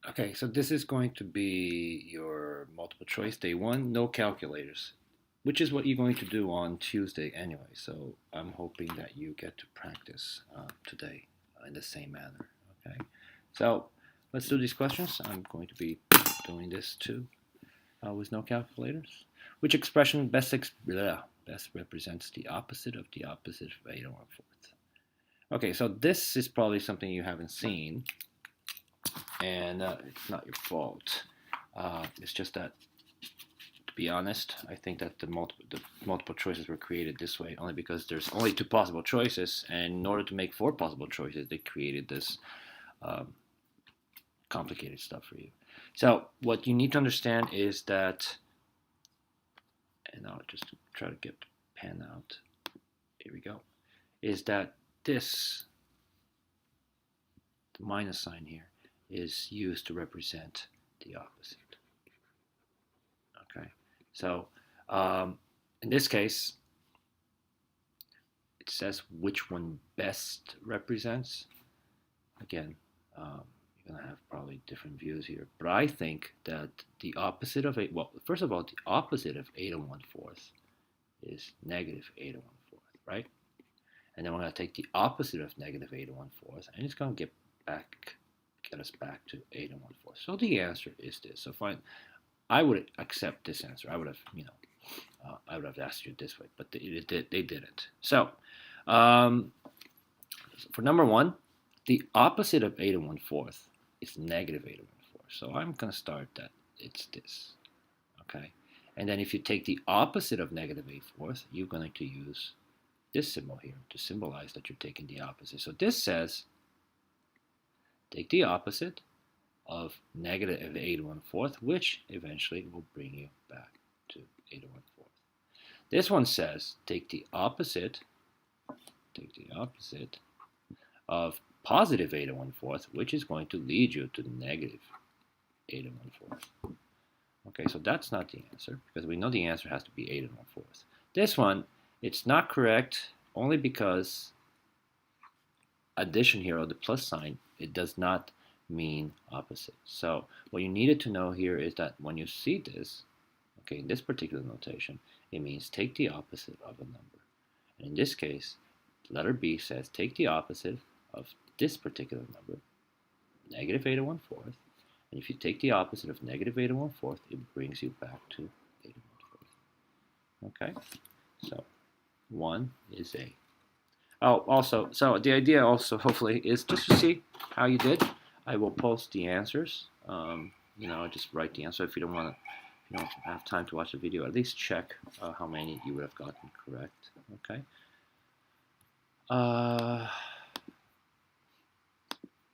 Okay, so this is going to be your multiple choice day one, no calculators, which is what you're going to do on Tuesday anyway. So I'm hoping that you get to practice today in the same manner. Okay, so let's do these questions. I'm going to be doing this too with no calculators. Which expression best represents the opposite of eta 1/4? Okay, so this is probably something you haven't seen, and it's not your fault. It's just that, to be honest, I think that the multiple choices were created this way only because there's only two possible choices, and in order to make four possible choices, they created this um, complicated stuff for you. So what you need to understand is that, and I'll just try to get the pen out. Here we go. Is that this, the minus sign here, is used to represent the opposite. Okay, so in this case, it says which one best represents. Again, you're gonna have probably different views here, but I think that the opposite of well, first of all, the opposite of eta 1/4 is negative eta 1/4, right? And then we're gonna take the opposite of negative eta 1/4, and it's gonna get us back to eta 1/4. So the answer is this. So fine, I would accept this answer. I would have, I would have asked you this way, but they didn't. So, for number one, the opposite of eta 1/4 is negative eta 1/4. So I'm going to start that it's this, okay? And then if you take the opposite of negative eta 1/4, you're going to use this symbol here to symbolize that you're taking the opposite. So this says, take the opposite of negative eta 1/4, which eventually will bring you back to eta 1/4. This one says, take the opposite of positive eta 1/4, which is going to lead you to negative eta 1/4. Okay, so that's not the answer, because we know the answer has to be eta 1/4. This one, it's not correct only because addition here, or the plus sign, it does not mean opposite. So what you needed to know here is that when you see this, okay, in this particular notation, it means take the opposite of a number. And in this case, letter B says take the opposite of this particular number, negative eta 1/4. And if you take the opposite of negative eta 1/4, it brings you back to eta 1/4. Okay, so 1 is A. Oh, also, so the idea also hopefully is just to see how you did. I will post the answers. Just write the answer if you don't have time to watch the video. At least check how many you would have gotten correct. Okay.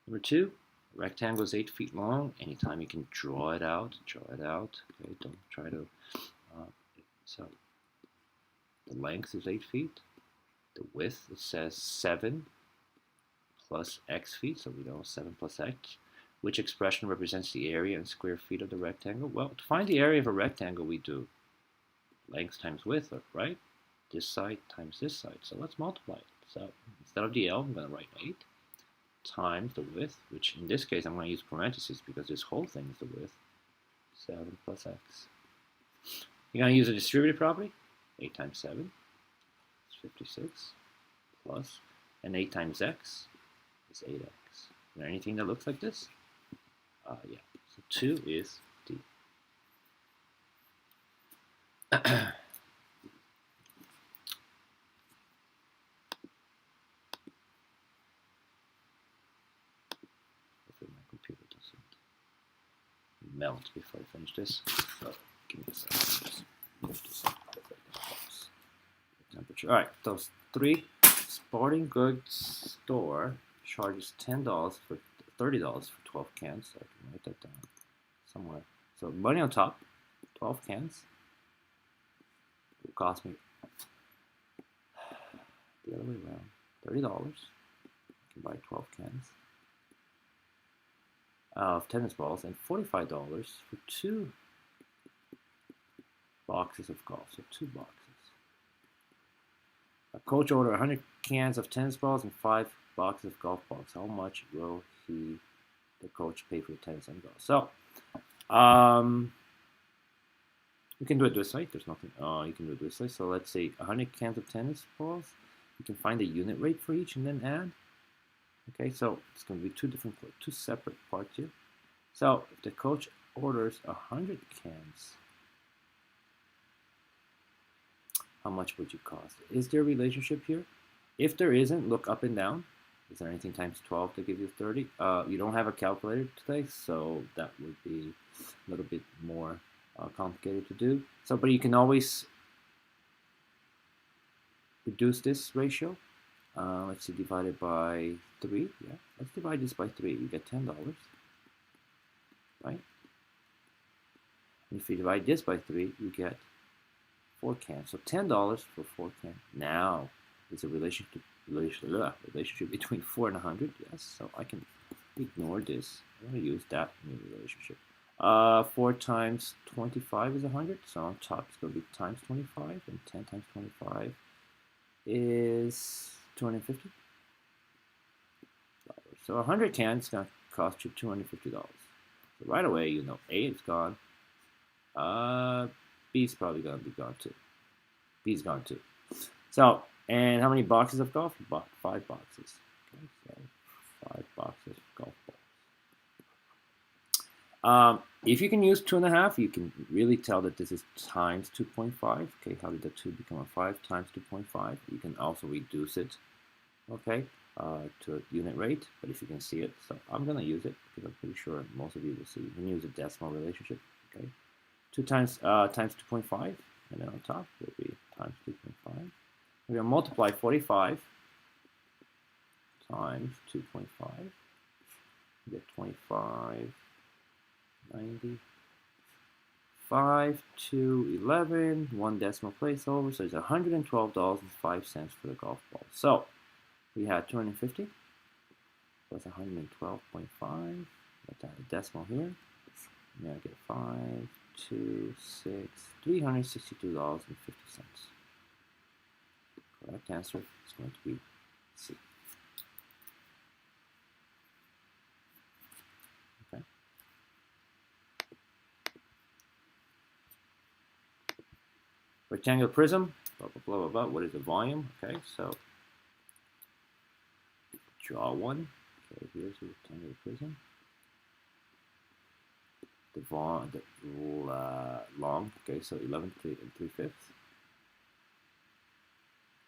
Number 2, rectangle is 8 feet long. Anytime you can draw it out. Okay, don't try to. So the length is 8 feet. The width, it says 7 plus x feet, so we know 7 plus x. Which expression represents the area in square feet of the rectangle? Well, to find the area of a rectangle, we do length times width, right? This side times this side. So let's multiply it. So instead of the L, I'm going to write 8 times the width, which in this case I'm going to use parentheses because this whole thing is the width. 7 plus x. You're going to use a distributive property. 8 times 7 is 56 plus, and 8 times x is 8x. Is there anything that looks like this? Yeah. So 2 is D. Hopefully my computer doesn't melt before I finish this. So give me a second. Just move this up. Temperature. All right. Those 3 sporting goods store charges $10 for $30 for 12 cans. So I can write that down somewhere. So money on top, 12 cans. It will cost me the other way around, $30. I can buy 12 cans of tennis balls and $45 for 2 boxes of golf. So 2 boxes. A coach ordered 100 cans of tennis balls and 5 boxes of golf balls. How much will he the coach paid for the tennis and golf. So we can do it this way. There's nothing. You can do it this way. So let's say 100 cans of tennis balls. You can find the unit rate for each and then add. Okay, so it's going to be two separate parts here. So if the coach orders 100 cans, how much would you cost? Is there a relationship here? If there isn't, look up and down. Is there anything times 12 to give you 30? You don't have a calculator today, so that would be a little bit more complicated to do. So, but you can always reduce this ratio. Let's see, divided by 3. Yeah, let's divide this by 3. You get $10, right? And if you divide this by 3, you get 4 cans. So $10 for 4 cans. Now, there's a relationship between 4 and 100. Yes, so I can ignore this. I'm going to use that new relationship. 4 times 25 is 100. So on top, it's going to be times 25. And 10 times 25 is $250. So 100 cans is going to cost you $250. So right away, you know A is gone. B is probably going to be gone too. B is gone too. So, and how many boxes of golf? You bought 5 boxes. Okay, so 5 boxes of golf balls. If you can use 2.5, you can really tell that this is times 2.5. Okay, how did the 2 become a 5 times 2.5? You can also reduce it, okay, to a unit rate. But if you can see it, so I'm going to use it because I'm pretty sure most of you will see. You can use a decimal relationship, okay. 2 times 2.5, and then on top will be times 2.5. We're going to multiply 45 times 2.5. You get 25, 90, 5 to 11, 1 decimal place over, so it's $112.05 for the golf ball. So we had 250 plus 112.5. Let's add a decimal here. Now I get 5, 2, 6, $362.50. Correct answer is going to be C. Okay. Rectangular prism, blah, blah, blah, blah, blah. What is the volume? Okay, so draw one. Okay, here's a rectangular prism. The long, okay, so 11 3/5.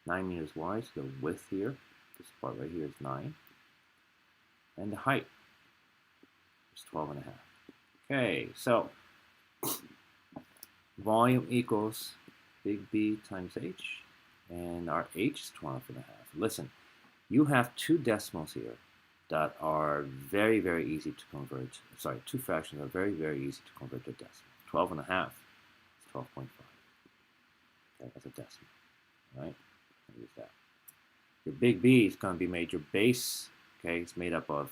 9 meters wide, so the width here, this part right here is 9. And the height is 12.5. Okay, so volume equals big B times H, and our H is 12.5. Listen, you have 2 decimals here that are very, very easy to convert. Sorry, 2 fractions are very, very easy to convert to decimal. 12.5 is 12.5. Okay, that's a decimal, right? Use that. Your big B is going to be made your base. Okay, it's made up of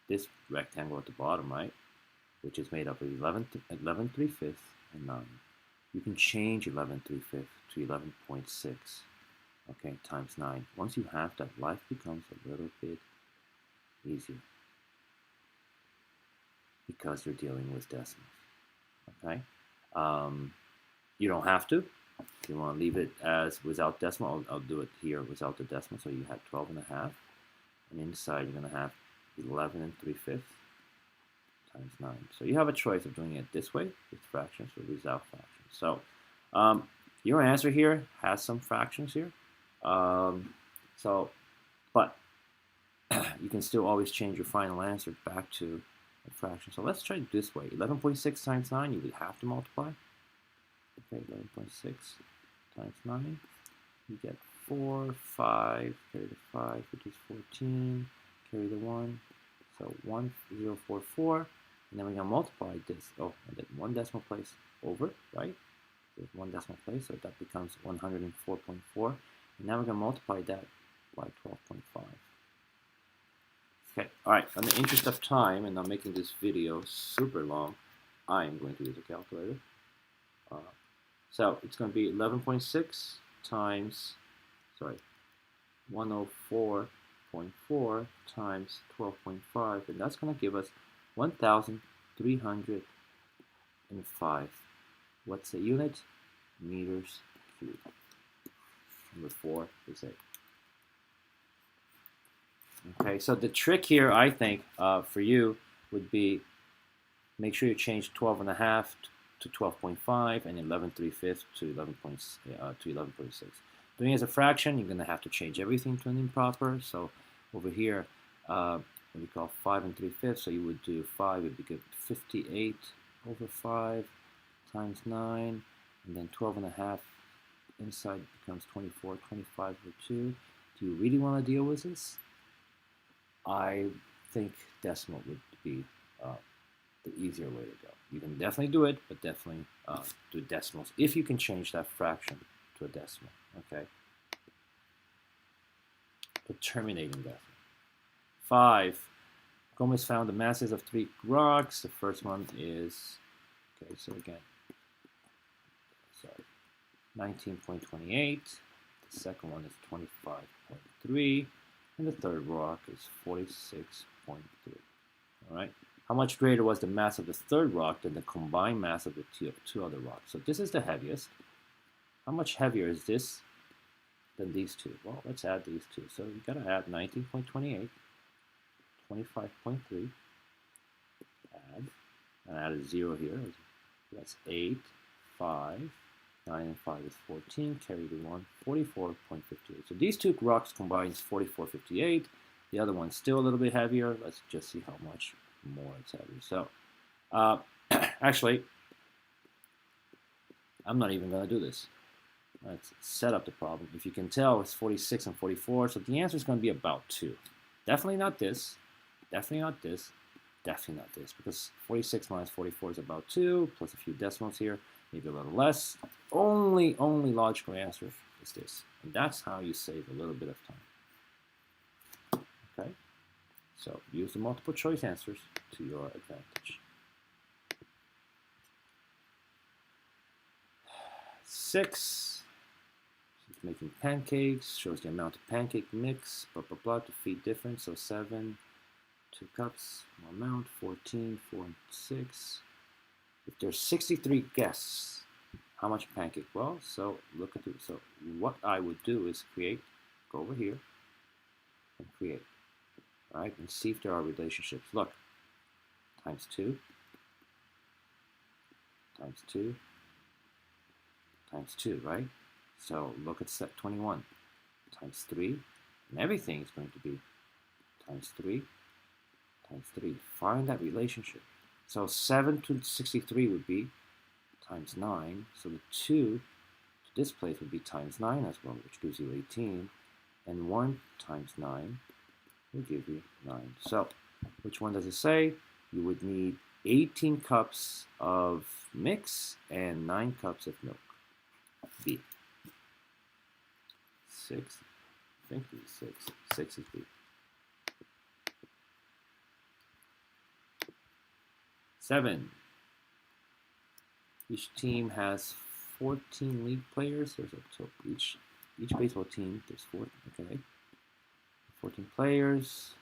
this rectangle at the bottom, right? Which is made up of 11 3/5 and 9. You can change 11 3/5 to 11.6. Okay, times 9. Once you have that, life becomes a little bit easier because you're dealing with decimals. Okay, you don't have to. If you want to leave it as without decimal, I'll do it here without the decimal. So you have 12.5, and inside you're going to have 11 3/5 times 9. So you have a choice of doing it this way with fractions or without fractions. So your answer here has some fractions here. But you can still always change your final answer back to a fraction. So let's try it this way. 11.6 times 9, you would have to multiply. Okay, 11.6 times 9, you get 4, 5, carry the 5, which is 14, carry the 1, so 1044, and then we're going to multiply this, and then 1 decimal place over, right? There's 1 decimal place, so that becomes 104.4, and now we're going to multiply that by 12.5. Okay, alright, in the interest of time, and I'm making this video super long, I am going to use a calculator. So it's going to be 11.6 times, 104.4 0.4 times 12.5, and that's going to give us 1,305. What's the unit? Meters cubed. Number 4 is 8. Okay, so the trick here, I think, for you would be make sure you change 12.5 to 12.5 and 11.3 to 11.6. Doing it as a fraction, you're going to have to change everything to an improper. So over here, what we call 5 3/5. So you would do 5 would be good 58 over 5 times 9, and then 12.5 inside becomes 24, 25 over 2. Do you really want to deal with this? I think decimal would be the easier way to go. You can definitely do it, but definitely do decimals if you can change that fraction to a decimal. Okay. The terminating decimal. 5. Gomez found the masses of 3 rocks. The first one is, okay, so again, sorry, 19.28. The second one is 25.3. And the third rock is 46.3. All right. How much greater was the mass of the third rock than the combined mass of the two other rocks? So this is the heaviest. How much heavier is this than these two? Well, let's add these two. So you got to add 19.28, 25.3. Add. And add a 0 here. That's 8, 5. 9 and 5 is 14. Carry the 1, 44.58. So these two rocks combines 44.58. The other one's still a little bit heavier. Let's just see how much more it's heavy. So, actually, I'm not even going to do this. Let's set up the problem. If you can tell, it's 46 and 44. So the answer is going to be about 2. Definitely not this. Definitely not this. Definitely not this. Because 46 minus 44 is about 2, plus a few decimals here. Maybe a little less. Only logical answer is this. And that's how you save a little bit of time. Okay? So use the multiple choice answers to your advantage. 6. She's making pancakes. Shows the amount of pancake mix. Blah, blah, blah to feed difference. So 7, 2 cups. More amount. 14, 4, and 6. If there's 63 guests, how much pancake? Well, so look at it. So what I would do is go over here and create, right? And see if there are relationships. Look, times 2, times 2, times 2, right? So look at set 21, times 3, and everything is going to be times 3, times 3. Find that relationship. So 7 to 63 would be times 9. So the 2 to this place would be times 9 as well, which gives you 18. And 1 times 9 will give you 9. So which one does it say? You would need 18 cups of mix and 9 cups of milk. B. 6. I think it's 6. 6 is B. 7. Each team has 14 league players. There's each baseball team. There's 4. Okay, 14 players.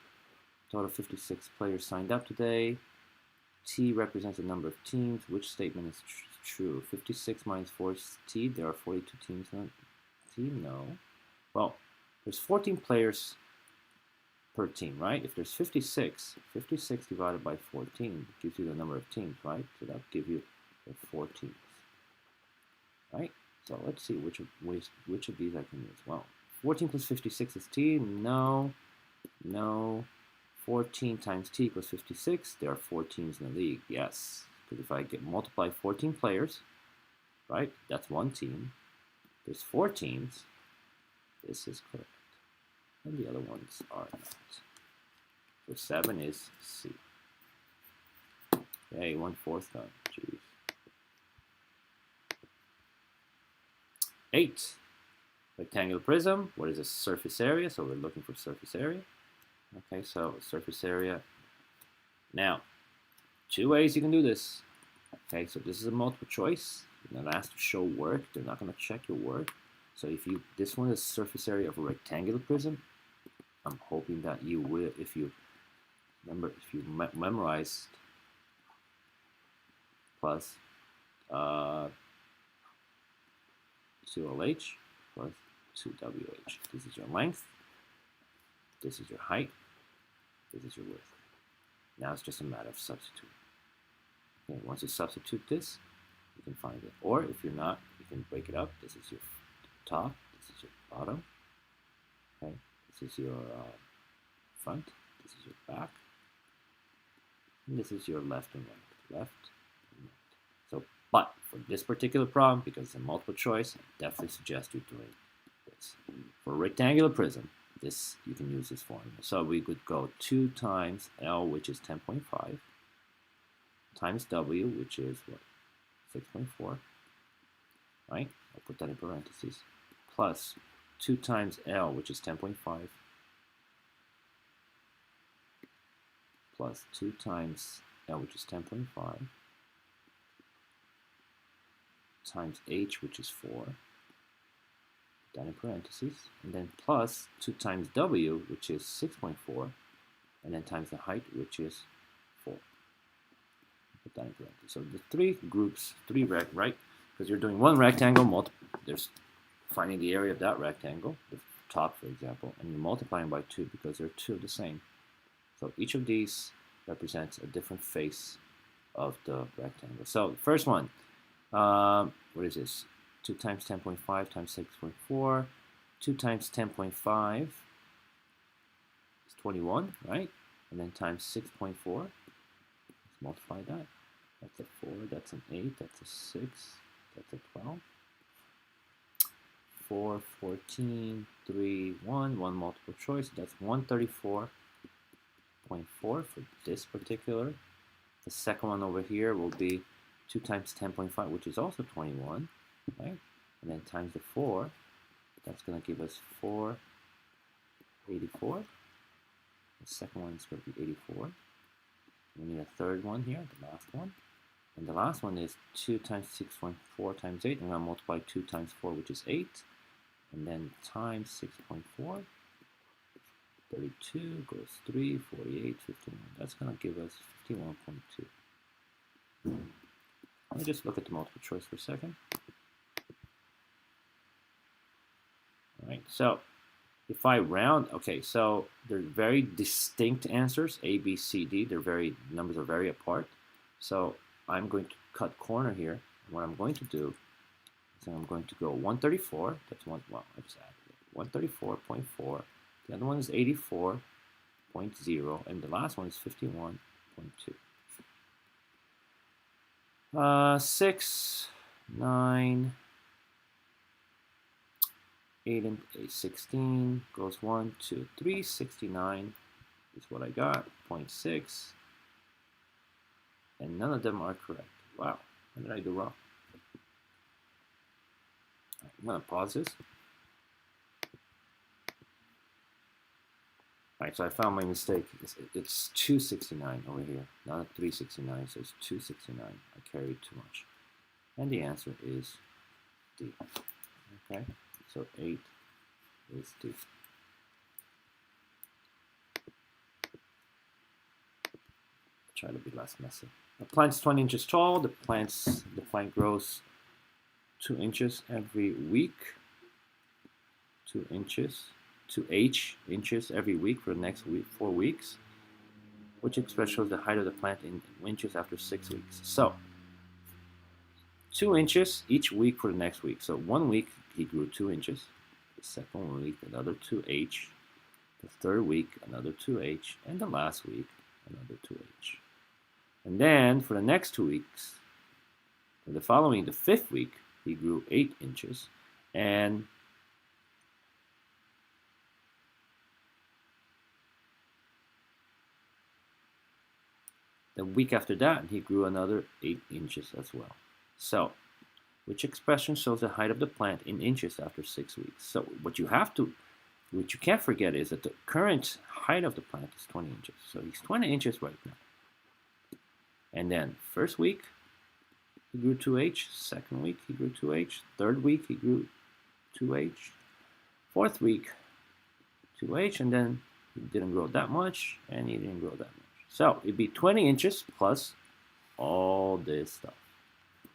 Total 56 players signed up today. T represents the number of teams. Which statement is true? 56 minus 4 is T. There are 42 teams on team. No. Well, there's 14 players per team, right? If there's 56 divided by 14 gives you the number of teams, right? So that gives you the 4 teams, right? So let's see which of these I can use. Well, 14 plus 56 is T. No. 14 times T equals 56. There are 4 teams in the league. Yes, because if I multiply 14 players, right? That's 1 team. There's 4 teams. This is correct. And the other ones are not. So 7 is C. Okay, 1/4 done. Jeez. 8. Rectangular prism. What is a surface area? So we're looking for surface area. Okay, so surface area. Now, 2 ways you can do this. Okay, so this is a multiple choice. You're not asked to show work. They're not going to check your work. So if this one is surface area of a rectangular prism, I'm hoping that you will, if you remember, if you memorized plus 2LH plus 2WH. This is your length, this is your height, this is your width. Now it's just a matter of substituting. Okay, once you substitute this, you can find it. Or if you're not, you can break it up. This is your top, this is your bottom. Okay, this is your front, this is your back, and this is your left and right. Left and right. So, but for this particular problem, because it's a multiple choice, I definitely suggest you doing this. For a rectangular prism, this you can use this formula. So we could go 2 times L, which is 10.5, times W, which is what? 6.4, right? I'll put that in parentheses, plus 2 times L, which is 10.5, plus 2 times L, which is 10.5, times H, which is 4, put that in parentheses, and then plus 2 times W, which is 6.4, and then times the height, which is 4. Put that in parentheses. So the 3 groups, 3 right? Because you're doing one rectangle, there's finding the area of that rectangle, the top, for example, and you're multiplying by 2 because they're 2 of the same. So each of these represents a different face of the rectangle. So the first one, what is this? 2 times 10.5 times 6.4. 2 times 10.5 is 21, right? And then times 6.4. Let's multiply that. That's a 4, that's an 8, that's a 6, that's a 12. 4, 14, 3, 1, 1 multiple choice. That's 134.4 for this particular. The second one over here will be 2 times 10.5, which is also 21, right? And then times the 4, that's going to give us 484. The second one is going to be 84. We need a third one here, the last one. And the last one is 2 times 6.4 times 8. I'm going to multiply 2 times 4, which is 8. And then times 6.4. 32 goes 3, 48, 51. That's going to give us 51.2. Let me just look at the multiple choice for a second. All right, so if I round, okay, so they're very distinct answers, A, B, C, D. Numbers are very apart. So I'm going to cut corner here. What I'm going to do is I'm going to go 134. That's one. Well, I just added it. 134.4. The other one is 84.0, and the last one is 51.2. 6, 9, 8, and 8, 16 goes 1, 2, 3, 69 is what I got, 0.6, and none of them are correct. Wow, what did I do wrong? I'm going to pause this. Alright, so I found my mistake. It's 269 over here, not 369, so it's 269. I carried too much. And the answer is D. Okay, so 8 is D. Try to be less messy. The plant's 20 inches tall. The plant grows 2 inches every week. 2 inches. 2 inches every week for the next 4 weeks, which expression shows the height of the plant in inches after 6 weeks. So 2 inches each week for the next week. So 1 week he grew 2 inches. The second week another 2H. The third week another 2H, and the last week another 2H. And then for the next 2 weeks, for the following, the 5th week, he grew 8 inches, and the week after that, he grew another 8 inches as well. So, which expression shows the height of the plant in inches after 6 weeks? So, what you can't forget is that the current height of the plant is 20 inches. So, he's 20 inches right now. And then, first week, he grew 2H. Second week, he grew 2H. Third week, he grew 2H. Fourth week, 2H. And then He didn't grow that much, and he didn't grow that much. So it'd be 20 inches plus all this stuff.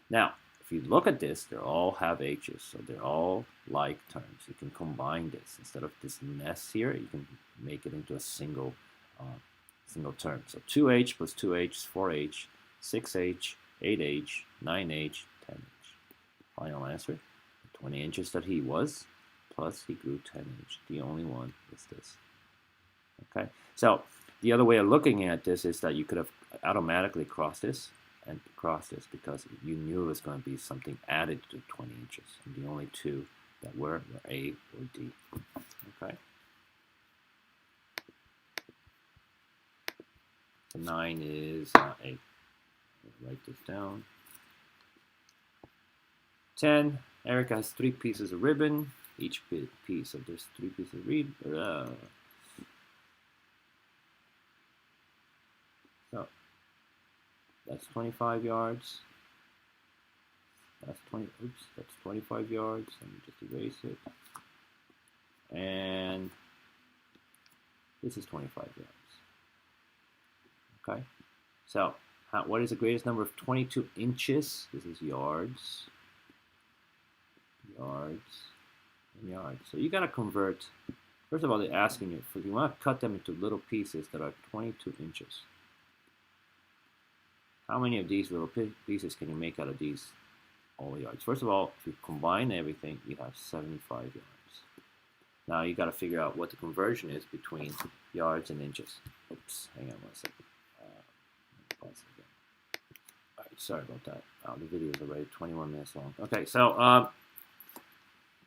Now, if you look at this, they all have h's, so they're all like terms. You can combine this. Instead of this mess here, you can make it into a single term. So 2h plus 2h is 4h, 6h, 8h, 9h, 10h. Final answer, 20 inches that he was, plus he grew 10h. The only one is this. Okay, so the other way of looking at this is that you could have automatically crossed this and cross this because you knew it was going to be something added to 20 inches. And the only two that were A or D. Okay. So 9 is A. Write this down. 10. Erica has 3 pieces of ribbon. Each piece, so there's 3 pieces of ribbon. So that's 25 yards. That's 25 yards. Let me just erase it. And this is 25 yards. Okay. So what is the greatest number of 22 inches? This is yards. Yards and yards. So you got to convert. First of all, they're asking you if you want to cut them into little pieces that are 22 inches. How many of these little pieces can you make out of these all yards? First of all, if you combine everything, you have 75 yards. Now you got to figure out what the conversion is between yards and inches. Oops, hang on one second. All right, sorry about that. The video is already 21 minutes long. Okay, so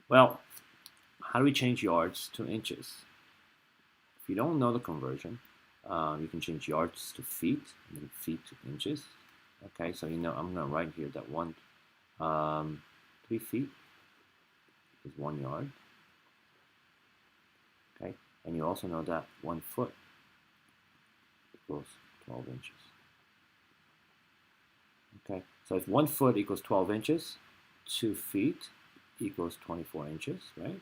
well, how do we change yards to inches? If you don't know the conversion, you can change yards to feet, and then feet to inches. Okay, so you know I'm going to write here that 3 feet is 1 yard. Okay, and you also know that 1 foot equals 12 inches. Okay, so if 1 foot equals 12 inches, 2 feet equals 24 inches, right?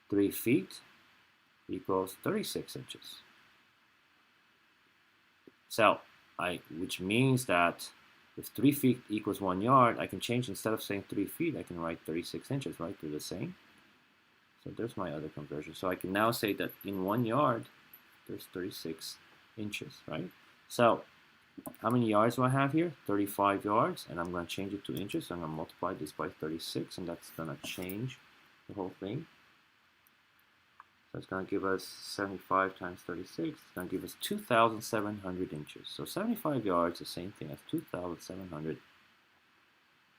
3 feet equals 36 inches. So, which means that if 3 feet equals 1 yard, I can change, instead of saying 3 feet, I can write 36 inches, right? They're the same. So there's my other conversion. So I can now say that in 1 yard, there's 36 inches, right? So how many yards do I have here? 35 yards, and I'm going to change it to inches. So I'm going to multiply this by 36, and that's going to change the whole thing. So it's going to give us 75 times 36. It's going to give us 2,700 inches. So 75 yards, the same thing as 2,700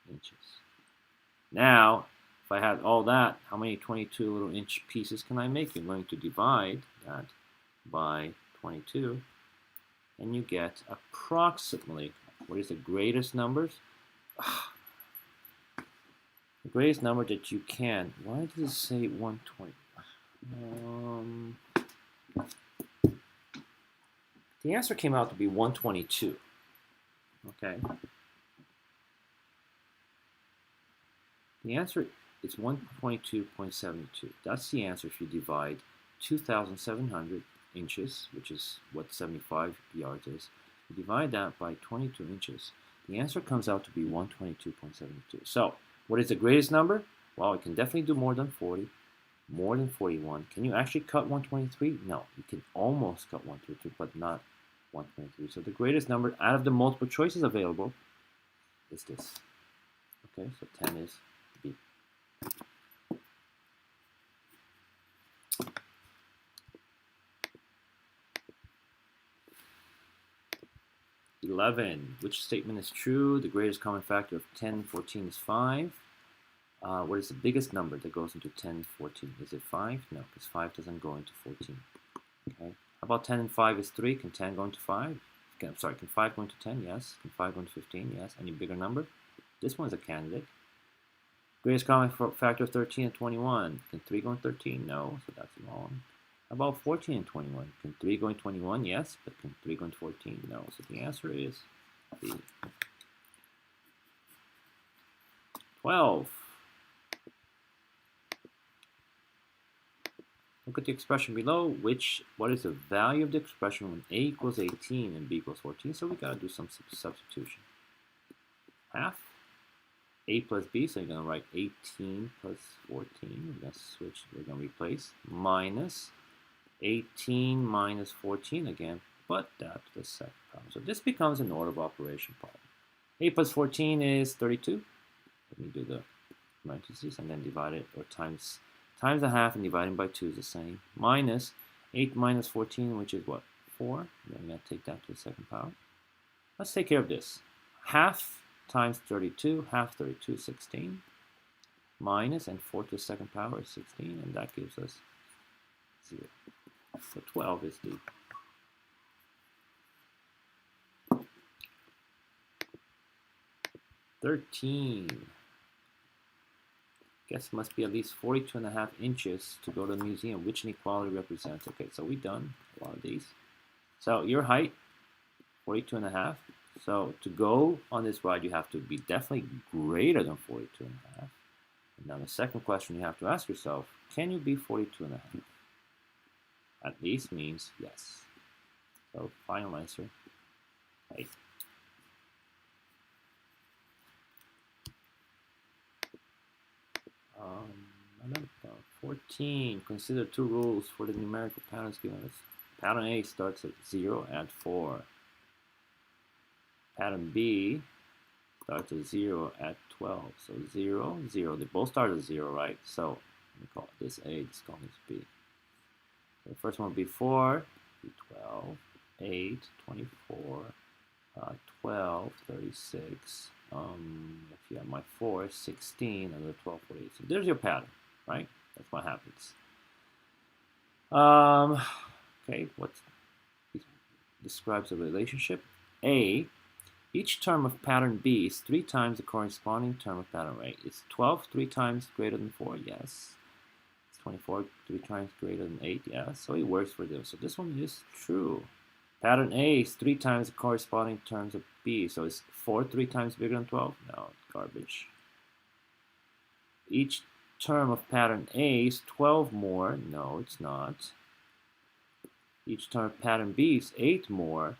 inches. Now, if I had all that, how many 22 little inch pieces can I make? You're going to divide that by 22, and you get approximately, what is the greatest numbers? The greatest number that you can. Why does it say 120? The answer came out to be 122. Okay. The answer is 122.72. That's the answer if you divide 2,700 inches, which is what 75 yards is. You divide that by 22 inches. The answer comes out to be 122.72. So, what is the greatest number? Well, it can definitely do more than 40. More than 41. Can you actually cut 123? No, you can almost cut 123, but not 123. So the greatest number out of the multiple choices available is this. Okay, so 10 is B. 11. Which statement is true? The greatest common factor of 10 and 14 is 5. What is the biggest number that goes into 10 and 14? Is it 5? No, because 5 doesn't go into 14. Okay. How about 10 and 5 is 3? Can 10 go into 5? Can 5 go into 10? Yes. Can 5 go into 15? Yes. Any bigger number? This one's a candidate. Greatest common factor of 13 and 21. Can 3 go in 13? No, so that's wrong. How about 14 and 21? Can 3 go in 21? Yes, but can 3 go in 14? No, so the answer is B. 12. Look at the expression below, what is the value of the expression when a equals 18 and b equals 14? So we got to do some substitution. Half a plus b, so you're going to write 18 plus 14. We're going to switch, we're going to replace minus 18 minus 14 again, but that to the second problem. So this becomes an order of operation problem. A plus 14 is 32. Let me do the parentheses and then divide it, or times a half and dividing by 2 is the same. Minus 8 minus 14, which is what? 4. Then I'm going to take that to the second power. Let's take care of this. Half times 32, half 32 is 16. Minus, and 4 to the second power is 16, and that gives us 0. So 12 is the $13. Guess it must be at least 42.5 inches to go to the museum. Which inequality represents? Okay, so we've done a lot of these. So your height, 42.5. So to go on this ride, you have to be definitely greater than 42.5. And now the second question you have to ask yourself, can you be 42.5? At least means yes. So final answer, 8. 14. Consider 2 rules for the numerical patterns given us. Pattern A starts at 0, add 4. Pattern B starts at 0, add 12. So 0, 0. They both start at 0, right? So let me call this A, this call this B. So the first one will be 4, be 12, 8, 24, 12, 36. If you have my 4, 16, and the 12, 48. So there's your pattern, right? That's what happens. Okay, what describes a relationship? A, each term of pattern B is 3 times the corresponding term of pattern A. Is 12 3 times greater than 4? Yes. Is 24 3 times greater than 8? Yes. So it works for this. So this one is true. Pattern A is 3 times the corresponding terms of B. So is 4 3 times bigger than 12? No, it's garbage. Each term of pattern A is 12 more. No, it's not. Each term of pattern B is 8 more.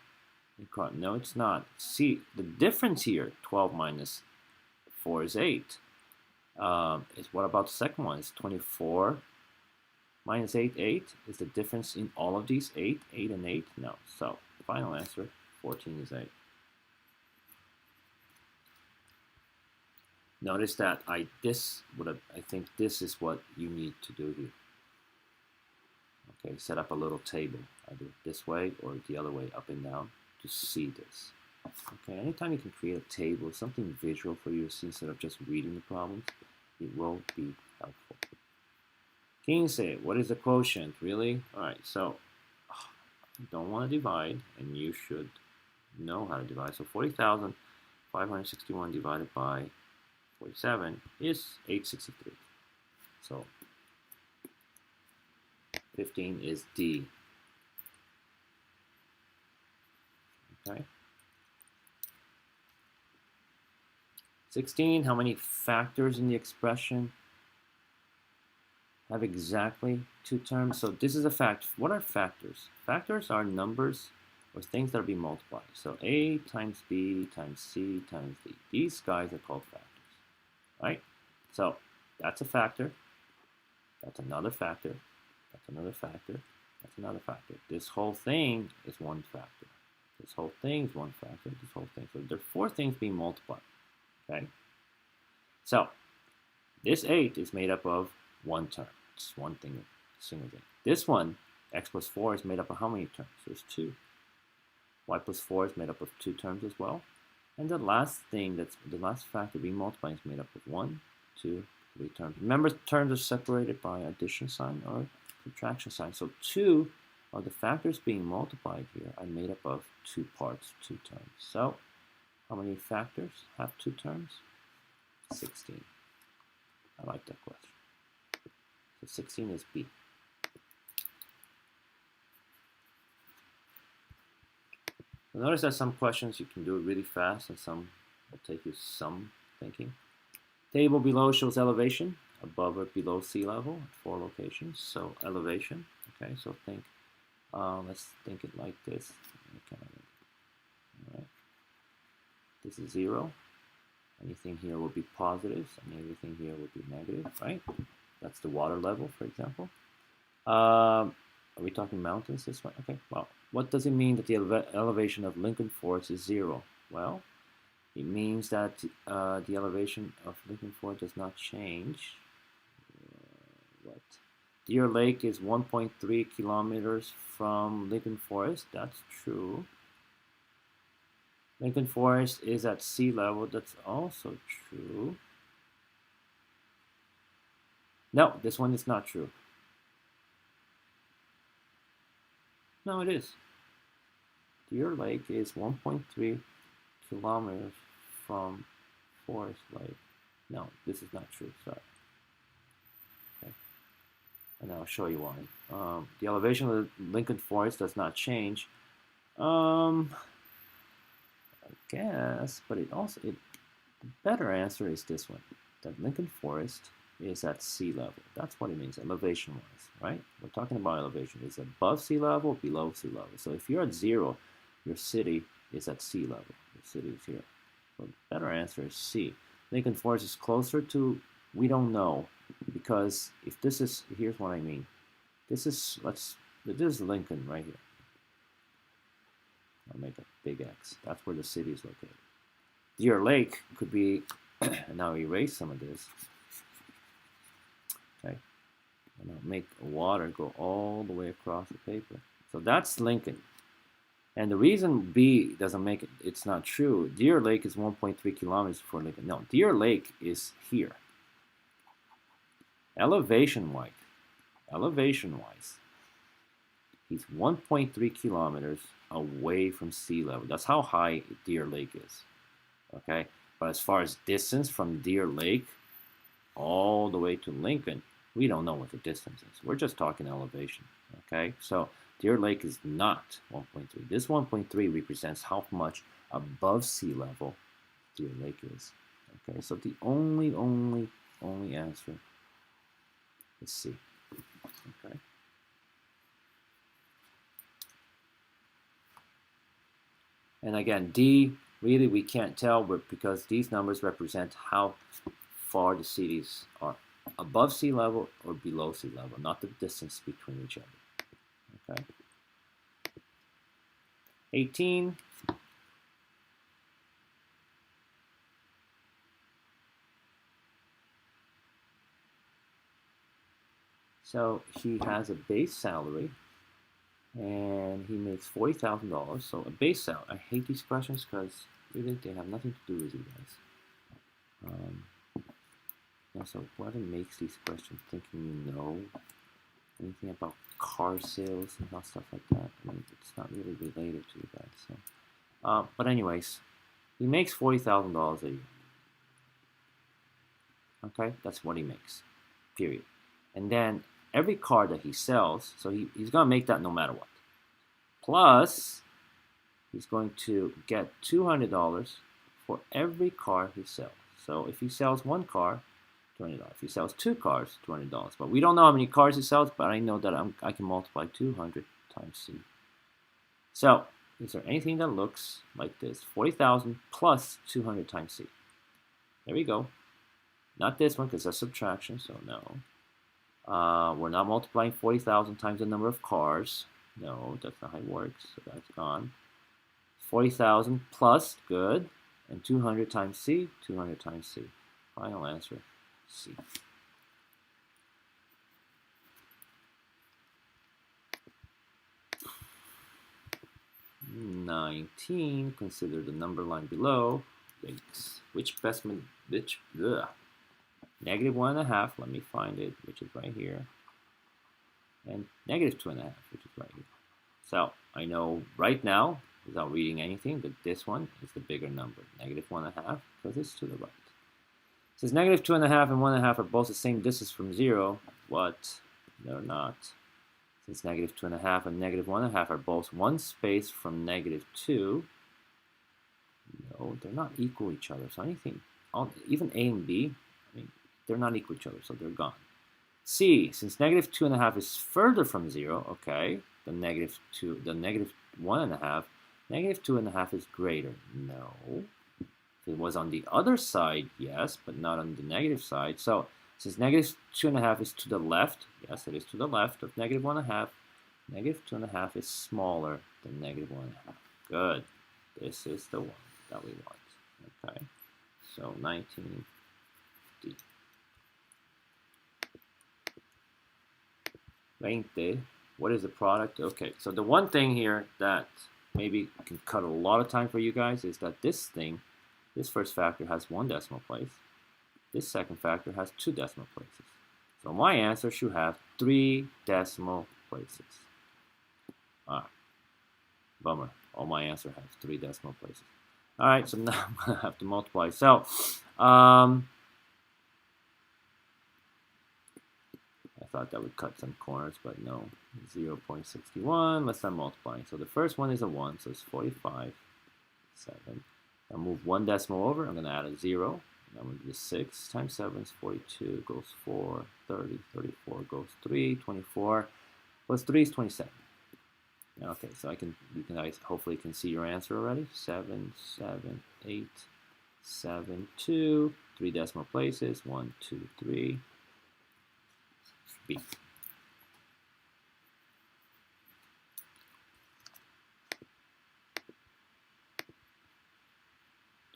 No, it's not. See, the difference here, 12 minus 4 is 8. Is what about the second one? It's 24 minus 8, 8. Is the difference in all of these 8, 8, and 8? No. So, final answer, 14 is 8. Notice that I think this is what you need to do here. Okay, set up a little table, either this way or the other way, up and down, to see this. Okay, anytime you can create a table, something visual for you to see instead of just reading the problems, it will be helpful. Kingsley, what is the quotient? Really? Alright, so you don't want to divide, and you should know how to divide. So 40,561 divided by 47 is 863. So 15 is D. Okay. 16, how many factors in the expression have exactly 2 terms? So this is a fact. What are factors? Factors are numbers or things that are being multiplied. So A times B times C times D. These guys are called factors. Right? So that's a factor. That's another factor. That's another factor. That's another factor. This whole thing is one factor. This whole thing is one factor. This whole thing. So there are 4 things being multiplied. Okay? So this 8 is made up of one term. It's one thing, single thing. This one, x plus 4, is made up of how many terms? There's 2. Y plus 4 is made up of 2 terms as well. And the last thing, the last factor being multiplied, is made up of 1, 2, 3 terms. Remember, terms are separated by addition sign or subtraction sign. So 2 of the factors being multiplied here are made up of 2 parts, 2 terms. So how many factors have 2 terms? 16. I like that question. So 16 is B. So notice that some questions you can do it really fast and some will take you some thinking. Table below shows elevation. above or below sea level at 4 locations. So elevation. Okay, so think. Let's think it like this. Okay. All right. This is 0. Anything here will be positives, and everything here will be negative, right? That's the water level, for example. Are we talking mountains this one? Okay, well, what does it mean that the elevation of Lincoln Forest is 0? Well, it means that the elevation of Lincoln Forest does not change. What? Deer Lake is 1.3 kilometers from Lincoln Forest. That's true. Lincoln Forest is at sea level. That's also true. No, this one is not true. No, it is. Deer Lake is 1.3 kilometers from Forest Lake. No, this is not true. Sorry. Okay. And I'll show you why. The elevation of the Lincoln Forest does not change. I guess, but the better answer is this one. That Lincoln Forest is at sea level. That's what it means, elevation-wise, right? We're talking about elevation. Is it above sea level, below sea level? So if you're at 0, your city is at sea level. Your city is here. So the better answer is C. Lincoln Forest is closer to, we don't know, because if this is, here's what I mean. This is Lincoln right here. I'll make a big X. That's where the city is located. Deer Lake could be, and now erase some of this. Okay, and I'll make water go all the way across the paper. So that's Lincoln. And the reason B doesn't make it, it's not true. Deer Lake is 1.3 kilometers from Lincoln. No, Deer Lake is here. Elevation-wise, he's 1.3 kilometers away from sea level. That's how high Deer Lake is. Okay, but as far as distance from Deer Lake all the way to Lincoln, we don't know what the distance is. We're just talking elevation. Okay, so Deer Lake is not 1.3. This 1.3 represents how much above sea level Deer Lake is. Okay, so the only answer is C. Okay. And again, D, really we can't tell, but because these numbers represent how far the cities are above sea level or below sea level, not the distance between each other. Okay. 18. So he has a base salary and he makes $40,000. So a base salary. I hate these questions because really they have nothing to do with you guys. So whoever makes these questions thinking you know anything about car sales and stuff like that, I mean, it's not really related to you guys. So, but anyways, he makes $40,000 a year. Okay, that's what he makes, period. And then every car that he sells, so he's going to make that no matter what. Plus, he's going to get $200 for every car he sells. So if he sells one car, $20. If he sells 2 cars, $20. But we don't know how many cars he sells, but I know that I can multiply 200 times C. So, is there anything that looks like this? 40,000 plus 200 times C. There we go. Not this one, because that's subtraction, so no. We're not multiplying 40,000 times the number of cars. No, that's not how it works, so that's gone. 40,000 plus, good. And 200 times C, 200 times C. Final answer, C. $19, consider the number line below. Yikes. Which investment, ugh. -1.5, let me find it, which is right here. And -2.5, which is right here. So, I know right now, without reading anything, that this one is the bigger number, -1.5, because it's to the right. Since -2.5 and 1.5 are both the same distance from 0, what? They're not. Since -2.5 and -1.5 are both one space from -2, no, they're not equal each other. So anything, even A and B, I mean, they're not equal to each other, so they're gone. C, since negative 2.5 is further from 0, okay, the negative 1.5, negative 2.5 is greater. No. If it was on the other side, yes, but not on the negative side. So since negative 2.5 is to the left, yes, it is to the left of negative 1.5, negative 2.5 is smaller than negative 1.5. Good. This is the one that we want. Okay. So 19D. What is the product? Okay, so the one thing here that maybe can cut a lot of time for you guys is that this first factor has 1 decimal place. This second factor has 2 decimal places. So my answer should have 3 decimal places. Bummer. All my answer has 3 decimal places. All right, so now I'm going to have to multiply. So, I thought that would cut some corners, but no. 0.61, let's start multiplying. So the first one is a 1, so it's 45, 7. I'll move 1 decimal over. I'm going to add a 0. I'm going to do 6 times 7 is 42, goes 4, 30, 34, goes 3, 24, plus 3 is 27. Okay, so you guys hopefully can see your answer already. 7, 7, 8, 7, 2, 3 decimal places, 1, 2, 3. B.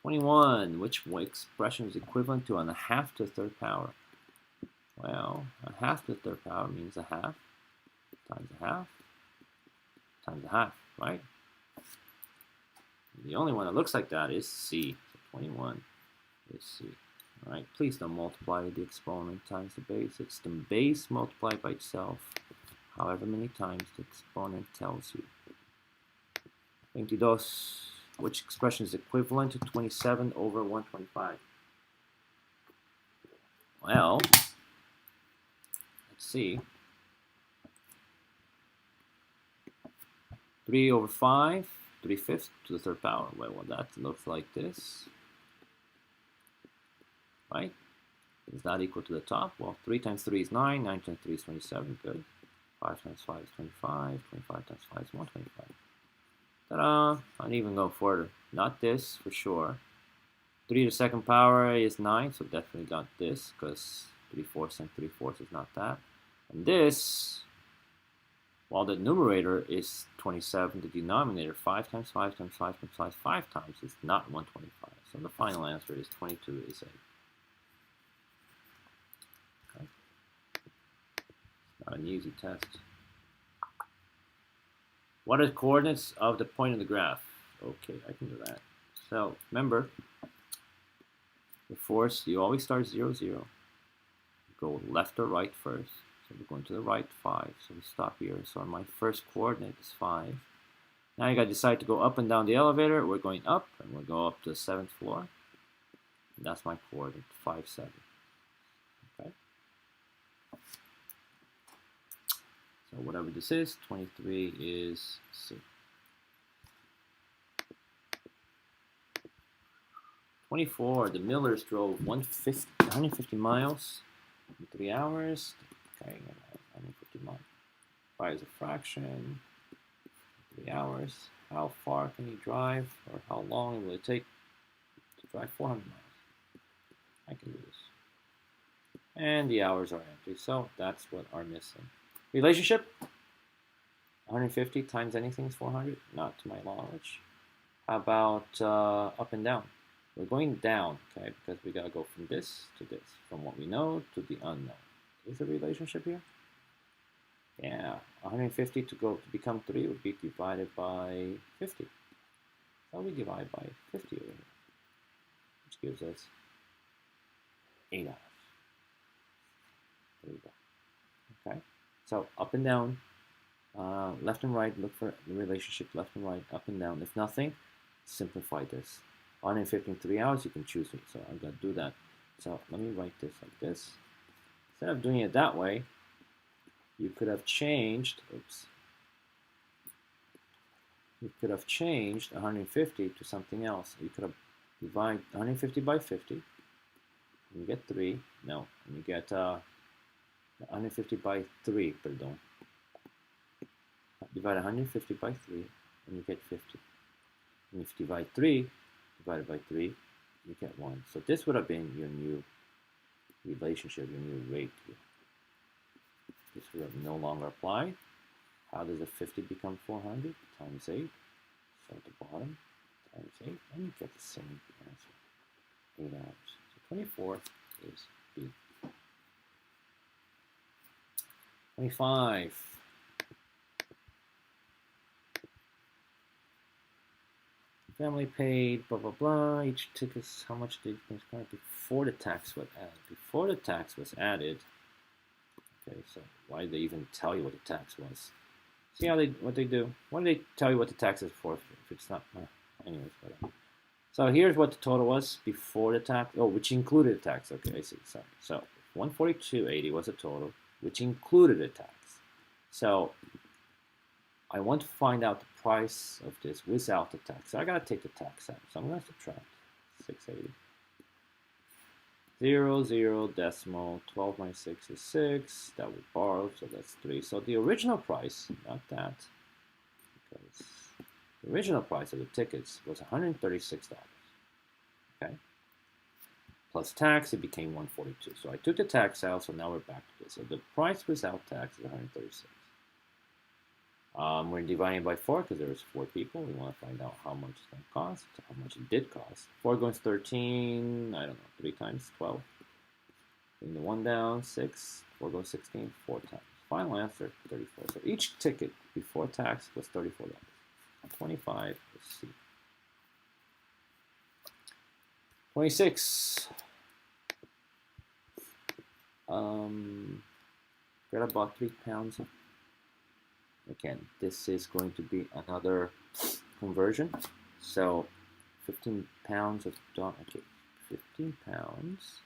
(21) Which expression is equivalent to 1/2 to the third power? Well, 1/2 to the third power means a half times a half times a half, right? The only one that looks like that is C. So 21 is C. All right, please don't multiply the exponent times the base. It's the base multiplied by itself, however many times the exponent tells you. 22. Which expression is equivalent to 27 over 125? Well, let's see. 3 over 5, 3/5 to the third power. Well, that looks like this. Right? Is that equal to the top? Well, 3 times 3 is 9, 9 times 3 is 27, good. 5 times 5 is 25, 25 times 5 is 125. Ta-da! I'll even go further. Not this, for sure. 3 to the second power is 9, so definitely not this, because 3/4 and 3/4 is not that. And this, while the numerator is 27, the denominator 5 times 5 times 5 times 5 5 times is not 125. So the final answer is 22 is A. Okay. Not an easy test. What are the coordinates of the point of the graph? Okay, I can do that. So remember, the force, you always start 0, 0. Go left or right first. So we're going to the right, 5. So we stop here. So my first coordinate is 5. Now you got to decide to go up and down the elevator. We're going up, and we'll go up to the 7th floor. And that's my coordinate, 5, 7. Okay. So whatever this is, 23 is C. 24, the Millers drove 150 miles in 3 hours. Okay, 150 miles. Pi is a fraction. 3 hours. How far can you drive, or how long will it take to drive 400 miles? I can do this. And the hours are empty, so that's what are missing. Relationship, 150 times anything is 400, not to my knowledge. How about up and down? We're going down, okay, because we got to go from this to this, from what we know to the unknown. Is there a relationship here? Yeah, 150 to become 3 would be divided by 50. So we divide by 50 over here, which gives us 8 hours. There we go. Okay. So up and down, left and right, look for the relationship left and right, up and down. If nothing, simplify this. 150 in 3 hours, you can choose it. So I'm going to do that. So let me write this like this. Instead of doing it that way, you could have changed, you could have changed 150 to something else. You could have divided 150 by 50. and you get 3. No, and you get 150 by 3, pardon. Divide 150 by 3, and you get 50. And if you divide 3 divided by 3, you get 1. So this would have been your new relationship, your new rate here. This would have no longer applied. How does a 50 become 400? Times 8. So at the bottom, times 8, and you get the same answer. 8 hours. So 24 is B. 25. Family paid, blah, blah, blah. Each ticket, how much did you spend before the tax was added? Before the tax was added, okay, so why did they even tell you what the tax was? See how what they do? Why do they tell you what the tax is for if it's not? Anyways, whatever. So here's what the total was before the tax. Oh, which included the tax. Okay, I see. Sorry. So 142.80 was the total, which included the tax. So I want to find out the price of this without the tax. So I gotta take the tax out. So I'm gonna subtract 680. 0, 0, decimal, 12 minus 6 is 6. That we borrowed, so that's 3. So the original price, not that, because the original price of the tickets was $136. Okay. Plus tax, it became 142. So I took the tax out, so now we're back to this. So the price without tax is 136. We're dividing by 4 because there's 4 people. We want to find out how much it's going to cost, how much it did cost. 4 goes 13, I don't know, 3 times 12. Bring the 1 down, 6. 4 goes 16, 4 times. Final answer, 34. So each ticket before tax was $34. 25 is C. 26. Greta bought 3 pounds of. Again, this is going to be another conversion. So 15 pounds of dog. Okay, 15 pounds.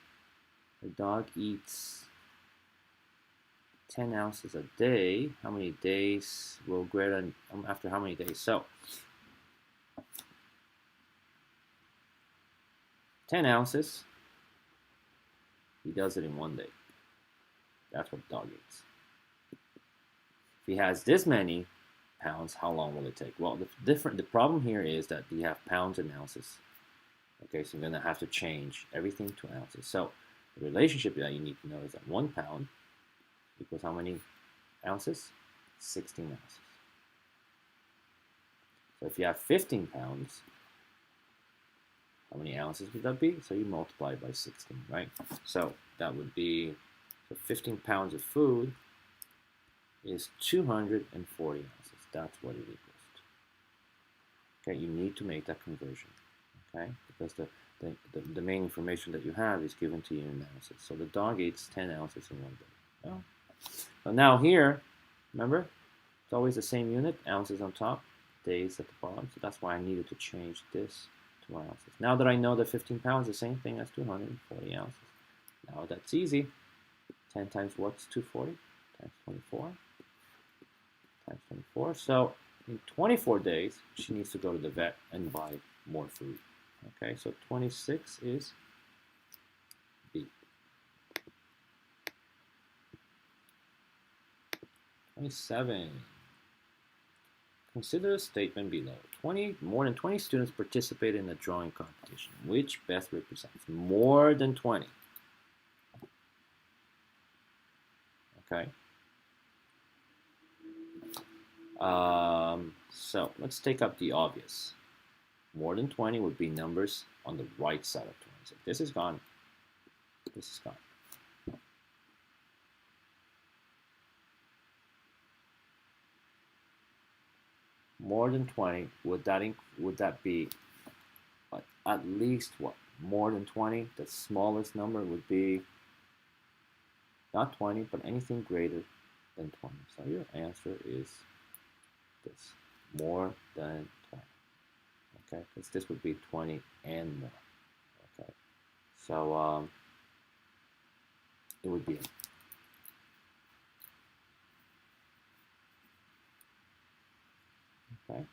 The dog eats 10 ounces a day. How many days will Greta, after how many days? So 10 ounces. He does it in 1 day. That's what the dog eats. If he has this many pounds, how long will it take? Well, the problem here is that you have pounds and ounces. Okay, so you're going to have to change everything to ounces. So the relationship that you need to know is that 1 pound equals how many ounces? 16 ounces. So if you have 15 pounds, how many ounces would that be? So you multiply by 16, right? So that would be, so 15 pounds of food is 240 ounces. That's what it equals to. Okay, you need to make that conversion, okay? Because the main information that you have is given to you in ounces. So the dog eats 10 ounces in 1 day. Well, so now here, remember, it's always the same unit, ounces on top, days at the bottom. So that's why I needed to change this to ounces. Now that I know that 15 pounds is the same thing as 240 ounces. Now that's easy. 10 times what's 240? Times 24. Times 24. So in 24 days, she needs to go to the vet and buy more food. Okay, so 26 is B. 27. Consider a statement below. More than 20 students participated in a drawing competition. Which best represents more than 20? Okay. So let's take up the obvious. More than 20 would be numbers on the right side of 20. So this is gone. This is gone. More than 20, would that be at least what? More than 20? The smallest number would be not 20, but anything greater than 20. So your answer is this, more than 20. Okay, because this would be 20 and more. Okay, so it would be okay.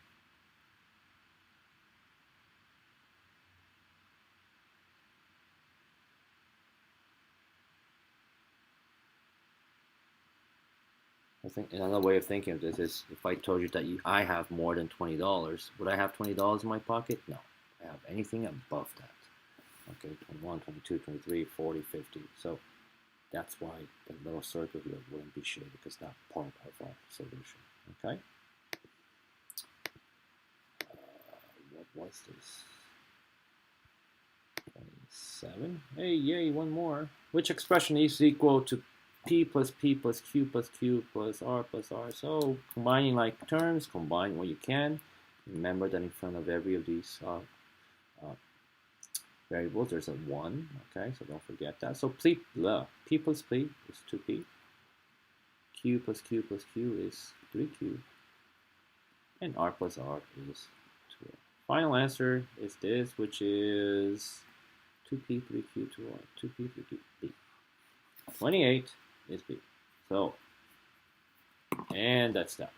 think another way of thinking of this is if I told you that I have more than $20, would I have $20 in my pocket? No. I have anything above that. Okay, 21, 22, 23, 40, 50. So that's why the little circle here wouldn't be shaded because that's part of our solution. Okay? What was this? 27. Hey, yay, one more. Which expression is equal to P plus Q plus Q plus R plus R? So combining like terms, combine what you can. Remember that in front of every of these variables, there's a 1. Okay, so don't forget that. So P plus P is 2P. Q plus Q plus Q is 3Q. And R plus R is 2R. Final answer is this, which is 2P, 3Q, 2R, 2P, 3Q, B. 28 is B. So, and that's that.